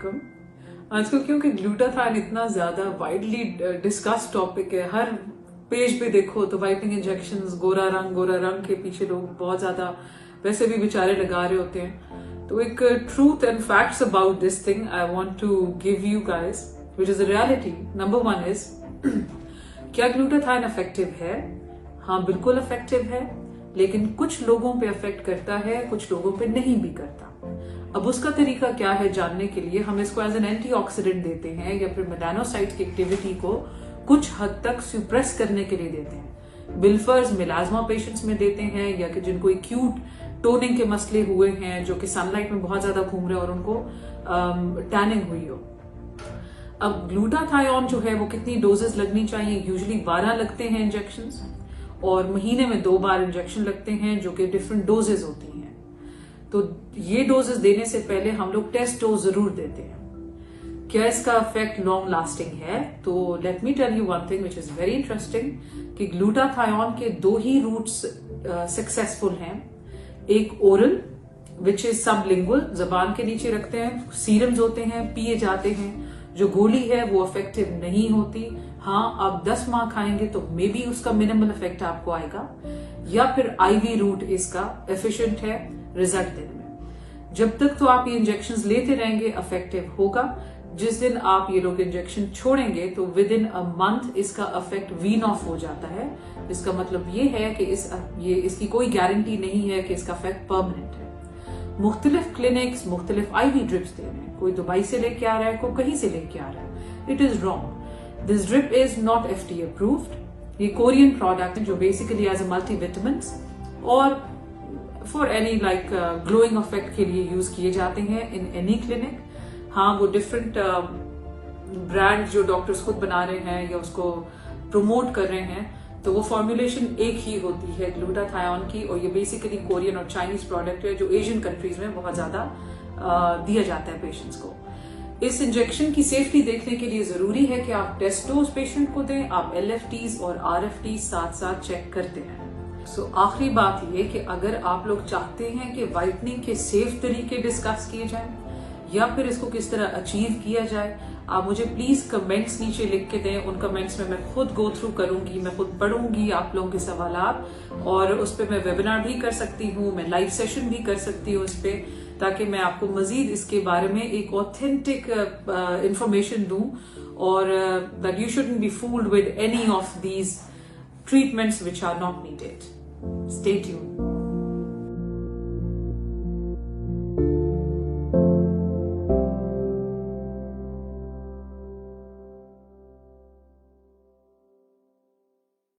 Welcome. आजकल क्योंकि glutathione इतना ज्यादा वाइडली डिस्कस टॉपिक है, हर पेज पे देखो तो वाइटनिंग इंजेक्शंस, गोरा रंग के पीछे लोग बहुत ज्यादा वैसे भी बेचारे लगा रहे होते हैं। तो एक truth and facts about this thing I want to give you guys which is a reality. Number 1 is क्या ग्लूटाथाइन इफेक्टिव है? हाँ, बिल्कुल इफेक्टिव है, लेकिन कुछ लोगों पे अफेक्ट करता है, कुछ लोगों पे नहीं भी करता। अब उसका तरीका क्या है जानने के लिए हम इसको एज एन एंटीऑक्सीडेंट देते हैं या फिर मेलानोसाइट्स की एक्टिविटी को कुछ हद तक सुप्रेस करने के लिए देते हैं। बिल्फर्स मिलाज्मा पेशेंट्स में देते हैं या कि जिनको एक्यूट टोनिंग के मसले हुए हैं, जो कि सनलाइट में बहुत ज्यादा घूम रहे हैं और उनको टैनिंग हुई हो। अब ग्लूटाथायोन जो है वो कितनी डोजेस लगनी चाहिए? यूजुअली 12 लगते हैं इंजेक्शंस, और महीने में 2 बार इंजेक्शन लगते हैं जो कि डिफरेंट डोजेस होती हैं। तो ये डोजेस देने से पहले हम लोग टेस्ट डोज जरूर देते हैं। क्या इसका इफेक्ट लॉन्ग लास्टिंग है? तो let me tell you one thing which is very interesting कि ग्लूटाथायोन के 2 ही रूट्स सक्सेसफुल हैं। एक ओरल विच इज सबलिंगुअल, जबान के नीचे रखते हैं, सीरम्स होते हैं, पिए जाते हैं। जो गोली है वो इफेक्टिव नहीं होती। हाँ, आप 10 माह खाएंगे तो मे बी उसका मिनिमल इफेक्ट आपको आएगा, या फिर आईवी रूट इसका एफिशिएंट है रिजल्ट देने में। जब तक तो आप ये इंजेक्शंस लेते रहेंगे इफेक्टिव होगा। जिस दिन आप ये लोग इंजेक्शन छोड़ेंगे तो विद इन अ मंथ इसका इफेक्ट वीन ऑफ हो जाता है। इसका मतलब ये है कि इसकी कोई गारंटी नहीं है कि इसका इफेक्ट परमानेंट है। मुख्तलिफ क्लिनिक्स मुख्तलिफ आईवी ड्रिप्स दे रहे हैं, कोई दुबई से लेके आ रहा है, कोई कहीं से लेके आ रहा है। It is wrong. This drip is not FDA approved. ये कोरियन प्रोडक्ट है जो बेसिकली एज अ मल्टीविटामिन और for any like glowing effect के लिए यूज किए जाते हैं इन एनी क्लिनिक। हाँ, वो डिफरेंट ब्रांड जो डॉक्टर्स खुद बना रहे हैं या उसको प्रमोट कर रहे हैं, तो वो फॉर्मुलेशन एक ही होती है ग्लूटाथायोन की, और ये बेसिकली कोरियन और चाइनीज प्रोडक्ट है जो एशियन कंट्रीज में बहुत ज्यादा दिया जाता है पेशेंट्स को। इस इंजेक्शन की सेफ्टी देखने के लिए जरूरी है कि आप टेस्ट डोज पेशेंट को दें, आप LFTs और RFTs साथ साथ चेक करते हैं। आखिरी बात ये कि अगर आप लोग चाहते हैं कि वाइटनिंग के सेफ तरीके डिस्कस किए जाएं या फिर इसको किस तरह अचीव किया जाए, आप मुझे प्लीज कमेंट्स नीचे लिख के दें। उन कमेंट्स में मैं खुद गो थ्रू करूंगी, मैं खुद पढ़ूंगी आप लोगों के सवालात, और उस पर मैं वेबिनार भी कर सकती हूँ, मैं लाइव सेशन भी कर सकती हूँ उस पर, ताकि मैं आपको मजीद इसके बारे में एक ऑथेंटिक इंफॉर्मेशन दूं, और that you shouldn't be fooled with any of these treatments which are not needed. Stay tuned.